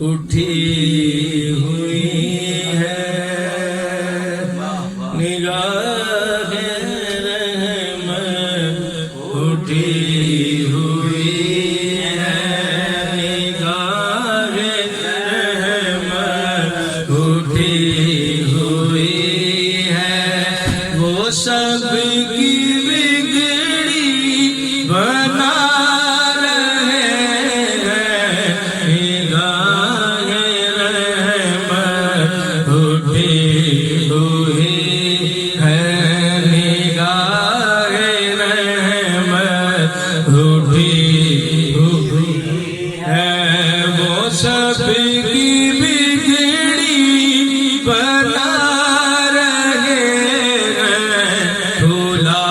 اٹھی ہوئی ہے نگاہ رحمت اٹھی ہوئی ہے نگاہ رحمت اٹھی ہوئی ہے وہ سب کی بگڑی بنا سب کی بگڑی بنا رہے ہیں کھلا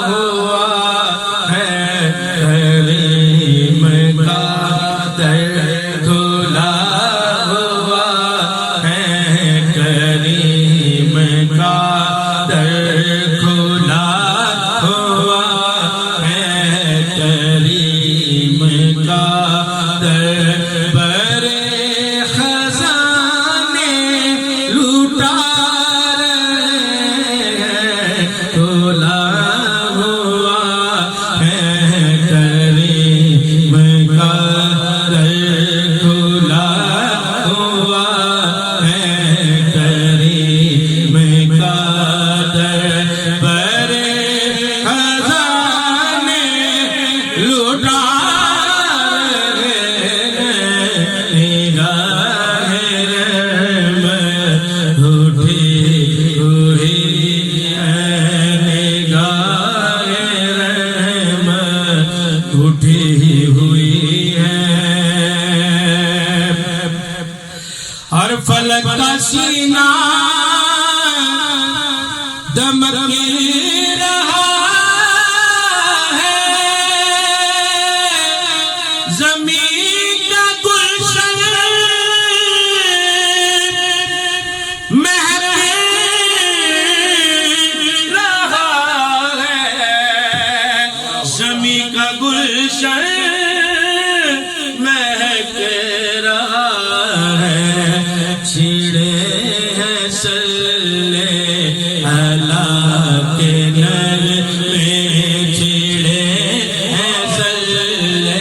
ہوا ہے کریم کا در کھلا ہوا ہے کریم کا در کھلا ہوا ہے کریم کا در اٹھی ہوئی ہے اور فلک کا سینہ دمکی رہا ہے زمین کا گلشن مہک رہا ہے زمین کا گلشن مہک رہا ہے چھڑے ہیں صلی اللہ کے نر میں چھڑے ہیں صلی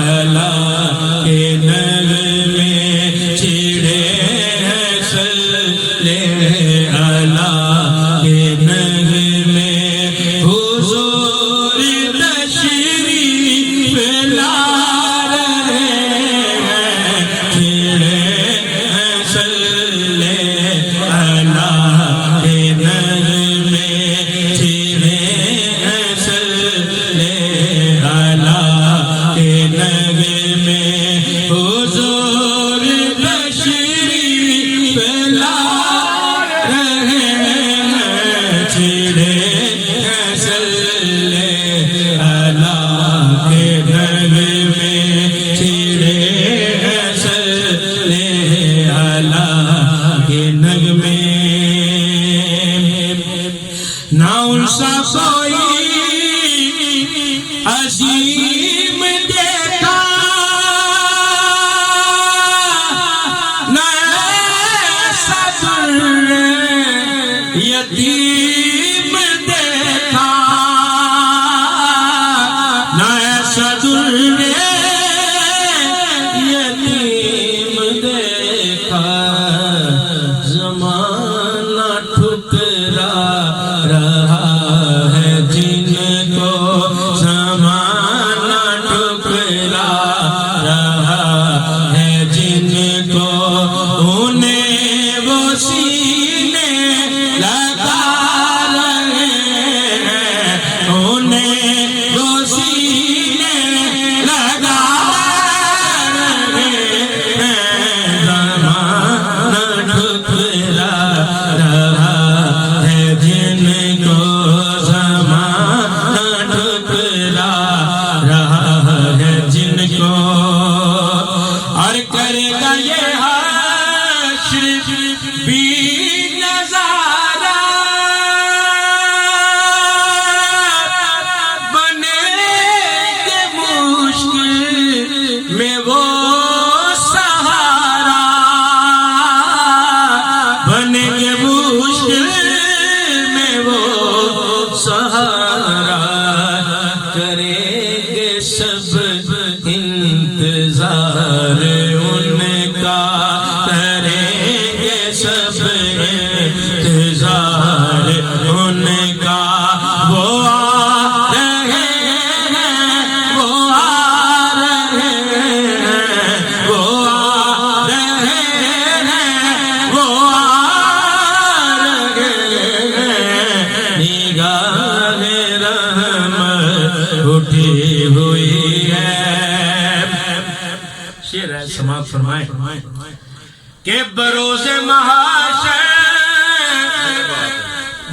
اللہ کے نر میں چھڑے ہیں صلی اللہ کے نر میں حضور تشریف لا رہے ہیں چھڑے ہیں صلی اللہ کے نر میں چھڑے ہیں صلی اللہ کے نر میں حضور تشریف لا رہے ہیں چھڑے ہیں صلی اللہ کے نر میں چھڑے ہیں صلی اللہ کے نر میں نہ ان سا کوئی عظیم دیکھا نہ ایسا در یتیم دیکھا نہ ایسا در یتیم دیکھا زمانہ ٹھکرا رہا ہے جن کو زمانہ ٹھکرا رہا ہے جن کو انہیں وہ سینے نظارہ بنے گے مشکل میں وہ سہارا بنے گے مشکل میں وہ سہارا کریں گے سب انتظار ان کا کریں گے سب انتظار ان کا وہ آ رہے ہیں وہ آ رہے ہیں وہ آ رہے ہیں وہ آ رہے ہیں نگاہ رحمت اٹھی ہوئی ہے شعر ہے سماعت فرمائیں کہ بروز محاشر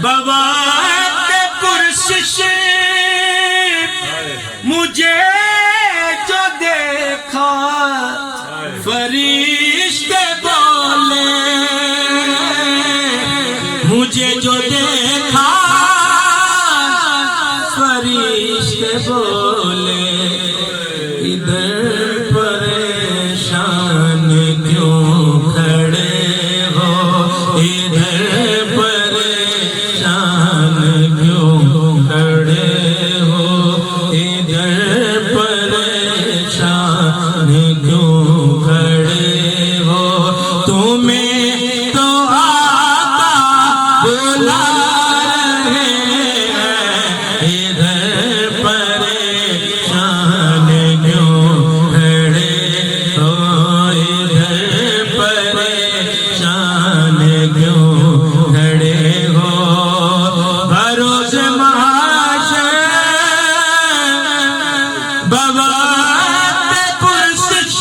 بوقت پرسش مجھے جو دیکھا فرشتے بولے مجھے جو دیکھا فرشتے بولے ادھر پریشان کیوں کھڑے ہو ادھر پریشان کیوں کھڑے ہو ادھر پریشان کیوں کھڑے ہو تمہیں تو آقا بلا رہے ہیں ادھر پریشان کیوں کھڑے ہو ادھر پریشان کیوں کھڑے ہو بروز محاشر بوقت پرسش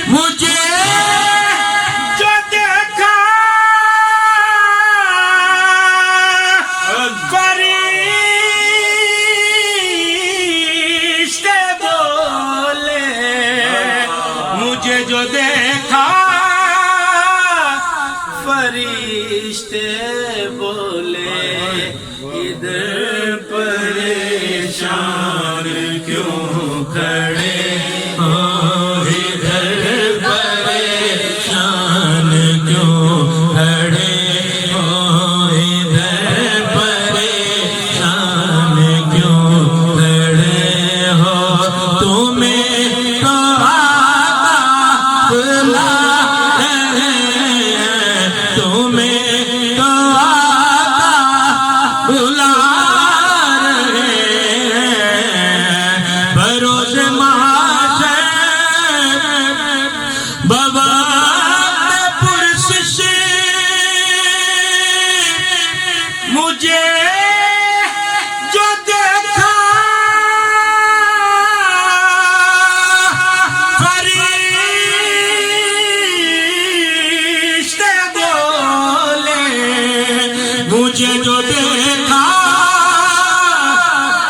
مجھے جو دیکھا فرشتے بولے مجھے جو دیکھا فرشتے بولے ادھر پریشان کیوں کھڑے ہو ادھر پریشان کیوں کھڑے ہو ادھر پریشان کیوں کھڑے ہو تمہیں تو آقا بلا رہے ہیں تمہیں تو آقا بلا رہے ہیں بروز محاشر بوقت پرسش مجھے جو دیکھا فرشتے بولے مجھے جو دیکھا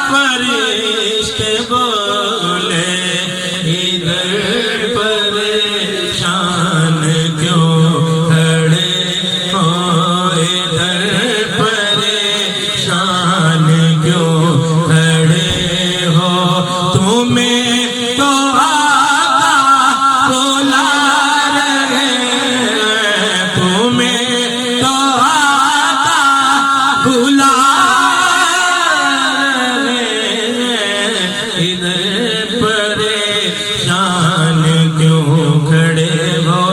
فرشتے بولے ادھر پریشان کیوں کھڑے ہو ادھر پریشان کیوں کھڑے ہو تمہیں تو آقا بلا رہے ہیں تمہیں تو آقا بلا رہے ہیں ادھر پریشان کیوں کھڑے ہو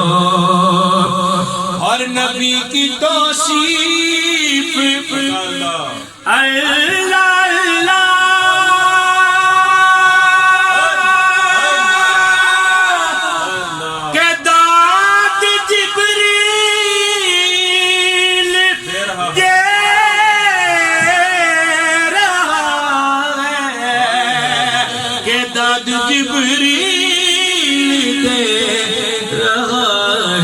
اور نبی کی توصیف اللہ اللہ کہ داد جبریل دے رہا ہے کہ داد جبریل دے رہا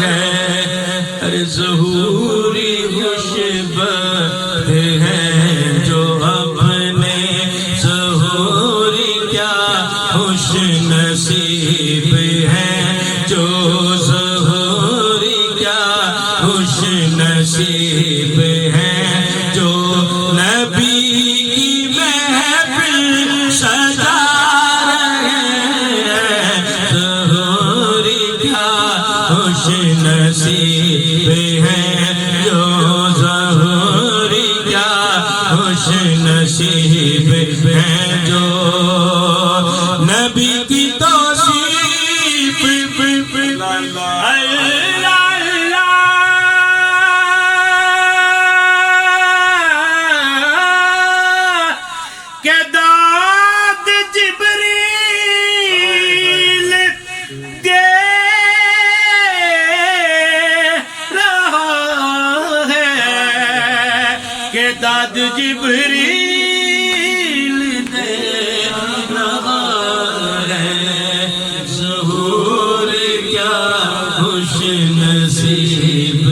ہے ارے ظہوری خوشبخت ہیں جو اپنے ظہوری کیا خوش نصیب ہیں جو ظہوری کیا خوش نصیب ہیں جو نبی کی محفل سجا رہے ہیں ظہوری کیا خوش نصیب ہیں جو ظہوری کیا خوش نصیب ہیں جو نبی کی توصیف کہ داد جبریل دے رہا ہے کہ داد جبریل دے رہا ہے ظہور کیا خوش نصیب